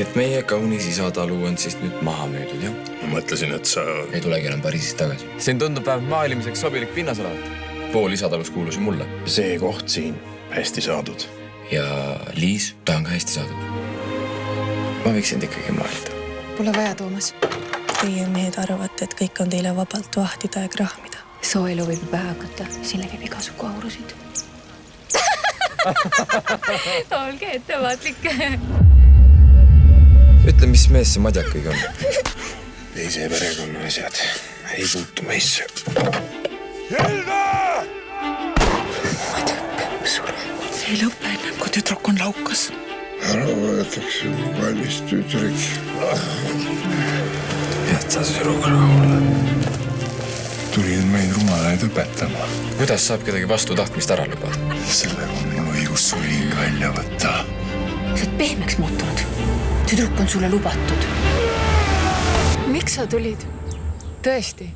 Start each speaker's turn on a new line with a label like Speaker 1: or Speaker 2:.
Speaker 1: Et meie kaunis isatalu on siis nüüd maha müüdud, jah?
Speaker 2: Ma mõtlesin, et sa...
Speaker 1: Ei tulegi enam Pariisist tagasi. Siin tundub vähemalt maalimiseks sobilik pinnas olevat. Pool isatalus kuulus ju mulle.
Speaker 2: See koht siin hästi saadud.
Speaker 1: Ja Liis, ta on ka hästi saadud. Ma võiksin ikkagi maalida.
Speaker 3: Pole vaja, Toomas.
Speaker 4: Teie mehed arvate, et kõik on teile vabalt vahtida ja krahmida.
Speaker 5: Sooelu võib pähe hakata, sille käib igasugu aurusid. Olge ettevaatlik.
Speaker 1: Ütle, mis mees see Madjak kõige on?
Speaker 2: Teise perekonna asjad ei puutu meisse.
Speaker 3: See ei lõpe ennem, kui tüdruk on laukas.
Speaker 6: Ära võetakse valmis tüdrik.
Speaker 2: Jäta süruga rahule. Tulid meid rumalaid õpetama.
Speaker 1: Kuidas saab kedagi vastu tahtmist ära lubada?
Speaker 2: Sellega on mul õigus su hing välja võtta.
Speaker 5: Sa oled pehmeks muutunud. Tüdruk on sulle lubatud.
Speaker 3: Miks sa tulid? Tõesti?